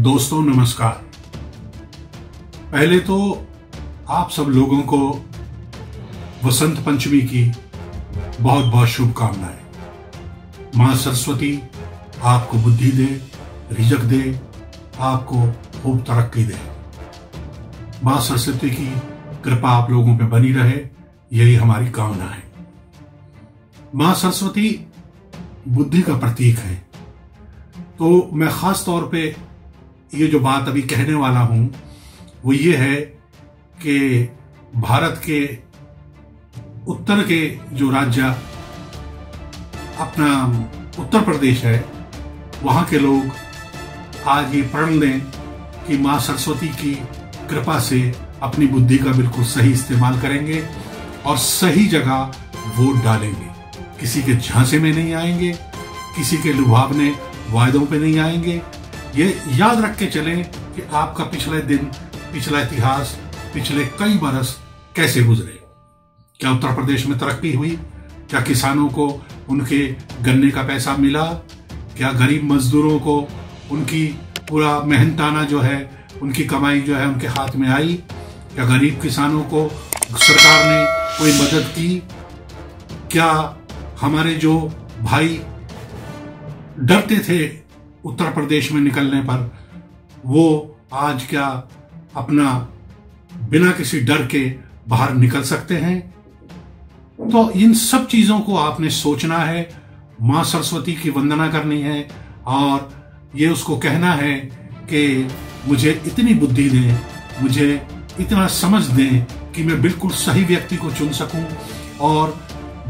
दोस्तों नमस्कार। पहले तो आप सब लोगों को वसंत पंचमी की बहुत बहुत शुभकामनाएं। मां सरस्वती आपको बुद्धि दे, रिजक दे, आपको खूब तरक्की दे। मां सरस्वती की कृपा आप लोगों पे बनी रहे, यही हमारी कामना है। मां सरस्वती बुद्धि का प्रतीक है, तो मैं खास तौर पे ये जो बात अभी कहने वाला हूं वो ये है कि भारत के उत्तर के जो राज्य अपना उत्तर प्रदेश है, वहां के लोग आज ये प्रण लें कि मां सरस्वती की कृपा से अपनी बुद्धि का बिल्कुल सही इस्तेमाल करेंगे और सही जगह वोट डालेंगे। किसी के झांसे में नहीं आएंगे, किसी के लुभावने वायदों पे नहीं आएंगे। ये याद रख के चलें कि आपका पिछले दिन, पिछला इतिहास, पिछले कई बरस कैसे गुजरे। क्या उत्तर प्रदेश में तरक्की हुई? क्या किसानों को उनके गन्ने का पैसा मिला? क्या गरीब मजदूरों को उनकी पूरा मेहनताना जो है, उनकी कमाई जो है उनके हाथ में आई? क्या गरीब किसानों को सरकार ने कोई मदद की? क्या हमारे जो भाई डरते थे उत्तर प्रदेश में निकलने पर, वो आज क्या अपना बिना किसी डर के बाहर निकल सकते हैं? तो इन सब चीजों को आपने सोचना है, मां सरस्वती की वंदना करनी है और ये उसको कहना है कि मुझे इतनी बुद्धि दें, मुझे इतना समझ दें कि मैं बिल्कुल सही व्यक्ति को चुन सकूं और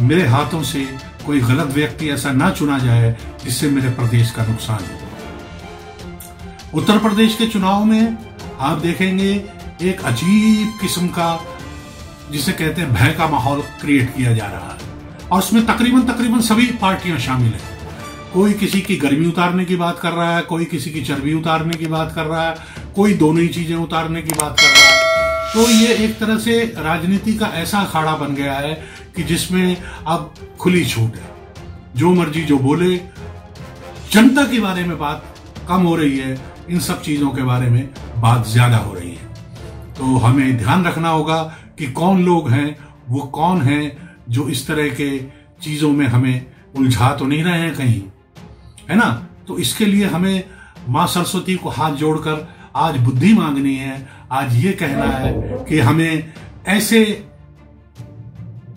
मेरे हाथों से कोई गलत व्यक्ति ऐसा ना चुना जाए जिससे मेरे प्रदेश का नुकसान हो। उत्तर प्रदेश के चुनाव में आप देखेंगे एक अजीब किस्म का, जिसे कहते हैं भय का माहौल क्रिएट किया जा रहा है और उसमें तकरीबन सभी पार्टियां शामिल हैं। कोई किसी की गर्मी उतारने की बात कर रहा है, कोई किसी की चर्बी उतारने की बात कर रहा है, कोई दोनों ही चीजें उतारने की बात कर रहा है। तो ये एक तरह से राजनीति का ऐसा अखाड़ा बन गया है कि जिसमें अब खुली छूट है, जो मर्जी जो बोले। जनता के बारे में बात कम हो रही है, इन सब चीजों के बारे में बात ज्यादा हो रही है। तो हमें ध्यान रखना होगा कि कौन लोग हैं, वो कौन हैं जो इस तरह के चीजों में हमें उलझा तो नहीं रहे हैं कहीं, है ना। तो इसके लिए हमें मां सरस्वती को हाथ जोड़कर आज बुद्धि मांगनी है। आज ये कहना है कि हमें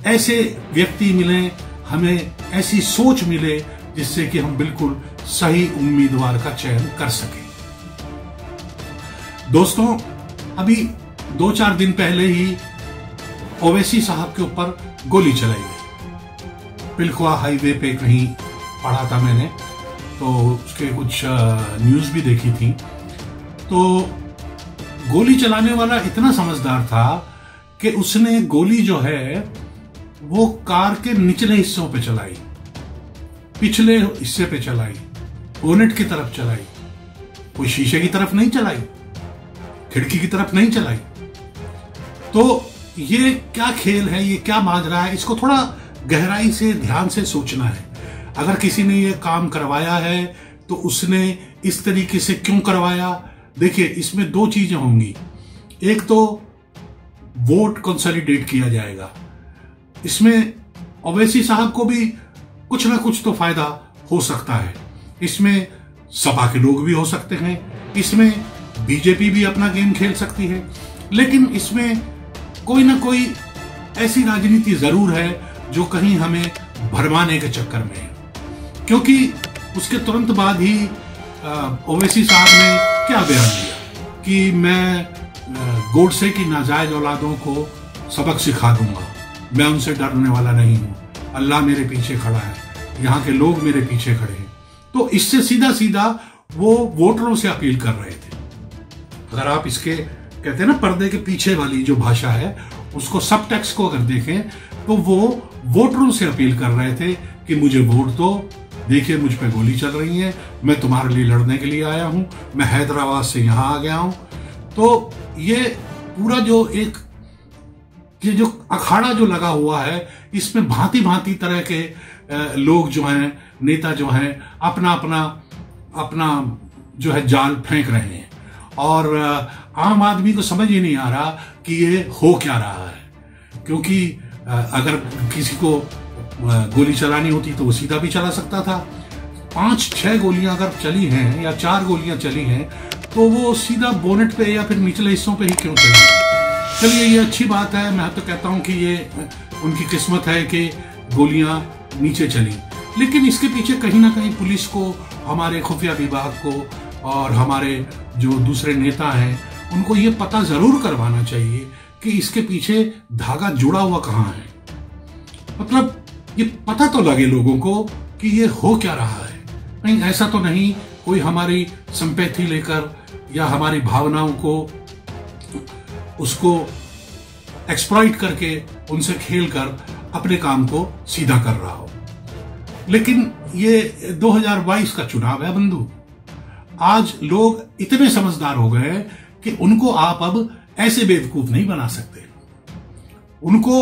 ऐसे व्यक्ति मिले, हमें ऐसी सोच मिले जिससे कि हम बिल्कुल सही उम्मीदवार का चयन कर सकें। दोस्तों, अभी 2-4 दिन पहले ही ओवैसी साहब के ऊपर गोली चलाई गई। पिलखुआ हाईवे पे कहीं पढ़ा था मैंने, तो उसके कुछ न्यूज भी देखी थी। तो गोली चलाने वाला इतना समझदार था कि उसने गोली जो है वो कार के निचले हिस्सों पे चलाई, पिछले हिस्से पे चलाई, बोनेट की तरफ चलाई। कोई शीशे की तरफ नहीं चलाई, खिड़की की तरफ नहीं चलाई। तो ये क्या खेल है, ये क्या माजरा है, इसको थोड़ा गहराई से ध्यान से सोचना है। अगर किसी ने ये काम करवाया है तो उसने इस तरीके से क्यों करवाया? देखिए, इसमें 2 चीजें होंगी। एक तो वोट कंसोलिडेट किया जाएगा, इसमें ओवैसी साहब को भी कुछ ना कुछ तो फायदा हो सकता है। इसमें सपा के लोग भी हो सकते हैं, इसमें बीजेपी भी अपना गेम खेल सकती है, लेकिन इसमें कोई ना कोई ऐसी राजनीति जरूर है जो कहीं हमें भरमाने के चक्कर में है। क्योंकि उसके तुरंत बाद ही ओवैसी साहब ने क्या बयान दिया कि मैं गोडसे की नाजायज औलादों को सबक सिखा दूंगा, मैं उनसे डरने वाला नहीं हूं, अल्लाह मेरे पीछे खड़ा है, यहाँ के लोग मेरे पीछे खड़े हैं। तो इससे सीधा सीधा वो वोटरों से अपील कर रहे थे। अगर आप इसके कहते हैं ना पर्दे के पीछे वाली जो भाषा है, उसको सब टेक्स्ट को अगर देखें तो वो वोटरों से अपील कर रहे थे कि मुझे वोट दो, देखिए मुझ पे गोली चल रही है, मैं तुम्हारे लिए लड़ने के लिए आया हूं, मैं हैदराबाद से यहां आ गया हूं। तो ये पूरा जो एक ये जो अखाड़ा जो लगा हुआ है, इसमें भांति भांति तरह के लोग जो हैं, नेता जो हैं, अपना अपना अपना जो है जाल फेंक रहे हैं, और आम आदमी को समझ ही नहीं आ रहा कि ये हो क्या रहा है। क्योंकि अगर किसी को गोली चलानी होती तो वो सीधा भी चला सकता था। 5-6 गोलियां अगर चली हैं या 4 गोलियां चली हैं तो वो सीधा बोनेट पे या फिर निचले हिस्सों पे ही क्यों चली। चलिए, ये अच्छी बात है। मैं तो कहता हूं कि ये उनकी किस्मत है कि गोलियां नीचे चली, लेकिन इसके पीछे कहीं ना कहीं पुलिस को, हमारे खुफिया विभाग को और हमारे जो दूसरे नेता हैं उनको ये पता जरूर करवाना चाहिए कि इसके पीछे धागा जुड़ा हुआ कहाँ है। मतलब ये पता तो लगे लोगों को कि ये हो क्या रहा है। नहीं, ऐसा तो नहीं कोई हमारी संपैथी लेकर या हमारी भावनाओं को उसको एक्सप्लॉइट करके उनसे खेलकर अपने काम को सीधा कर रहा हो। लेकिन ये 2022 का चुनाव है बंधु। आज लोग इतने समझदार हो गए कि उनको आप अब ऐसे बेवकूफ नहीं बना सकते। उनको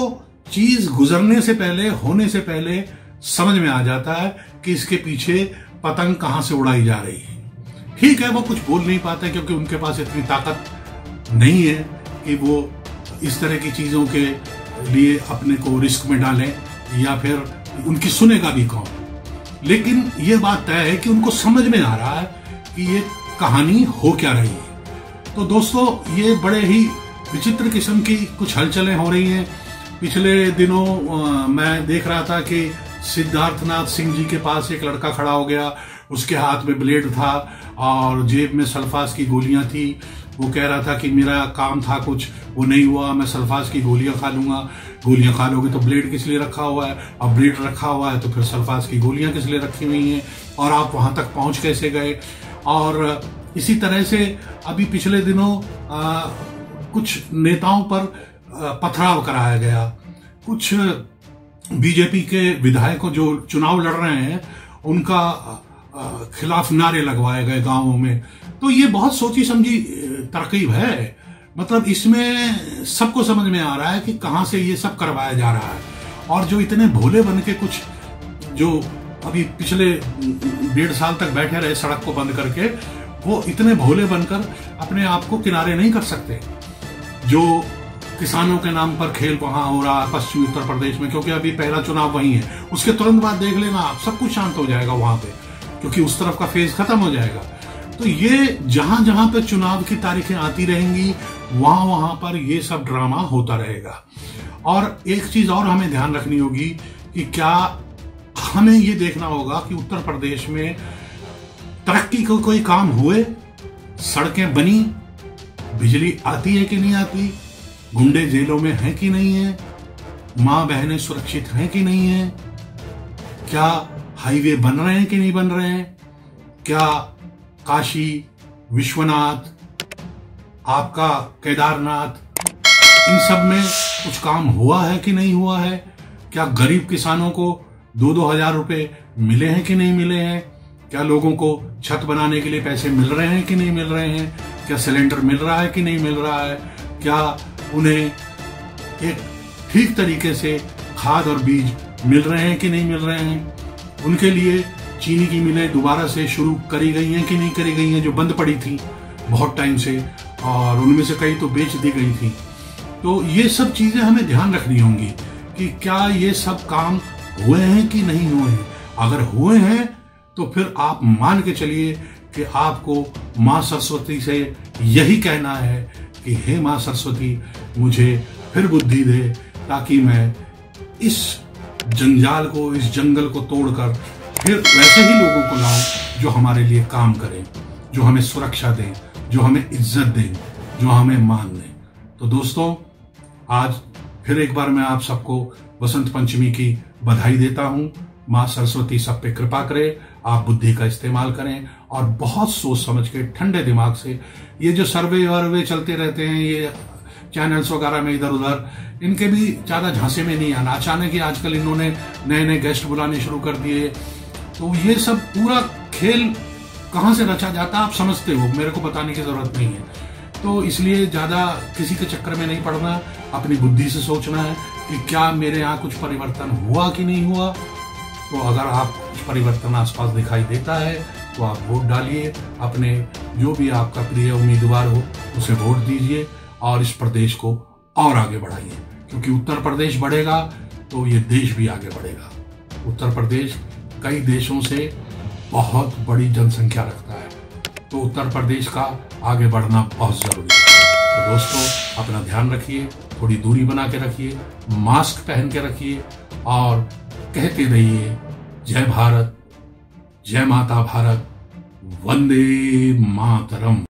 चीज गुजरने से पहले, होने से पहले समझ में आ जाता है कि इसके पीछे पतंग कहां से उड़ाई जा रही है। ठीक है, वो कुछ बोल नहीं पाते क्योंकि उनके पास इतनी ताकत नहीं है कि वो इस तरह की चीजों के लिए अपने को रिस्क में डालें, या फिर उनकी सुनेगा भी कौन। लेकिन ये बात तय है कि उनको समझ में आ रहा है कि ये कहानी हो क्या रही है। तो दोस्तों, ये बड़े ही विचित्र किस्म की कुछ हलचलें हो रही हैं। पिछले दिनों मैं देख रहा था कि सिद्धार्थनाथ सिंह जी के पास एक लड़का खड़ा हो गया, उसके हाथ में ब्लेड था और जेब में सल्फास की गोलियां थी। वो कह रहा था कि मेरा काम था कुछ, वो नहीं हुआ, मैं सल्फास की गोलियां खा लूंगा। गोलियां खा लोगे तो ब्लेड किस लिए रखा हुआ है, अब ब्लेड रखा हुआ है तो फिर सल्फास की गोलियां किस लिए रखी हुई हैं, और आप वहां तक पहुंच कैसे गए। और इसी तरह से अभी पिछले दिनों कुछ नेताओं पर पथराव कराया गया। कुछ बीजेपी के विधायकों जो चुनाव लड़ रहे हैं उनका खिलाफ नारे लगवाए गए गांवों में। तो ये बहुत सोची समझी तरकीब है। मतलब इसमें सबको समझ में आ रहा है कि कहां से ये सब करवाया जा रहा है। और जो इतने भोले बन के कुछ जो अभी पिछले 1.5 साल तक बैठे रहे सड़क को बंद करके, वो इतने भोले बनकर अपने आप को किनारे नहीं कर सकते। जो किसानों के नाम पर खेल वहां हो रहा है पश्चिमी उत्तर प्रदेश में, क्योंकि अभी पहला चुनाव वहीं है, उसके तुरंत बाद देख लेना आप, सब कुछ शांत हो जाएगा वहां पे, क्योंकि उस तरफ का फेज खत्म हो जाएगा। तो ये जहां जहां पे चुनाव की तारीखें आती रहेंगी वहां वहां पर ये सब ड्रामा होता रहेगा। और एक चीज और हमें ध्यान रखनी होगी कि क्या हमें ये देखना होगा कि उत्तर प्रदेश में तरक्की को कोई काम हुए, सड़कें बनी, बिजली आती है कि नहीं आती, गुंडे जेलों में हैं कि नहीं है, मां बहनें सुरक्षित हैं कि नहीं है, क्या हाईवे बन रहे हैं कि नहीं बन रहे हैं, क्या काशी विश्वनाथ, आपका केदारनाथ, इन सब में कुछ काम हुआ है कि नहीं हुआ है, क्या गरीब किसानों को 2-2 हजार रुपए मिले हैं कि नहीं मिले हैं, क्या लोगों को छत बनाने के लिए पैसे मिल रहे हैं कि नहीं मिल रहे हैं, क्या सिलेंडर मिल रहा है कि नहीं मिल रहा है, क्या उन्हें एक ठीक तरीके से खाद और बीज मिल रहे हैं कि नहीं मिल रहे हैं, उनके लिए चीनी की मिलें दोबारा से शुरू करी गई हैं कि नहीं करी गई हैं, जो बंद पड़ी थी बहुत टाइम से, और उनमें से कई तो बेच दी गई थी। तो ये सब चीजें हमें ध्यान रखनी होंगी कि क्या ये सब काम हुए हैं कि नहीं हुए हैं। अगर हुए हैं तो फिर आप मान के चलिए कि आपको मां सरस्वती से यही कहना है कि हे मां सरस्वती, मुझे फिर बुद्धि दे ताकि मैं इस जंजाल को, इस जंगल को तोड़कर फिर वैसे ही लोगों को लाऊं जो हमारे लिए काम करें, जो हमें सुरक्षा दें, जो हमें इज्जत दें, जो हमें मान दें। तो दोस्तों, आज फिर एक बार मैं आप सबको बसंत पंचमी की बधाई देता हूं। मां सरस्वती सब पे कृपा करे, आप बुद्धि का इस्तेमाल करें और बहुत सोच समझ के ठंडे दिमाग से, ये जो सर्वे वर्वे चलते रहते हैं ये चैनल्स वगैरह में इधर उधर, इनके भी ज्यादा झांसे में नहीं आना। अचानक ही आजकल इन्होंने नए नए गेस्ट बुलाने शुरू कर दिए, तो ये सब पूरा खेल कहां से रचा जाता है आप समझते हो, मेरे को बताने की जरूरत नहीं है। तो इसलिए ज्यादा किसी के चक्कर में नहीं पड़ना, अपनी बुद्धि से सोचना है कि क्या मेरे यहाँ कुछ परिवर्तन हुआ कि नहीं हुआ। तो अगर आप कुछ परिवर्तन आसपास दिखाई देता है तो आप वोट डालिए, अपने जो भी आपका प्रिय उम्मीदवार हो उसे वोट दीजिए और इस प्रदेश को और आगे बढ़ाइए, क्योंकि उत्तर प्रदेश बढ़ेगा तो ये देश भी आगे बढ़ेगा। उत्तर प्रदेश कई देशों से बहुत बड़ी जनसंख्या रखता है, तो उत्तर प्रदेश का आगे बढ़ना बहुत जरूरी है। तो दोस्तों, अपना ध्यान रखिए, थोड़ी दूरी बना के रखिए, मास्क पहन के रखिए और कहते रहिए जय भारत, जय माता भारत, वंदे मातरम।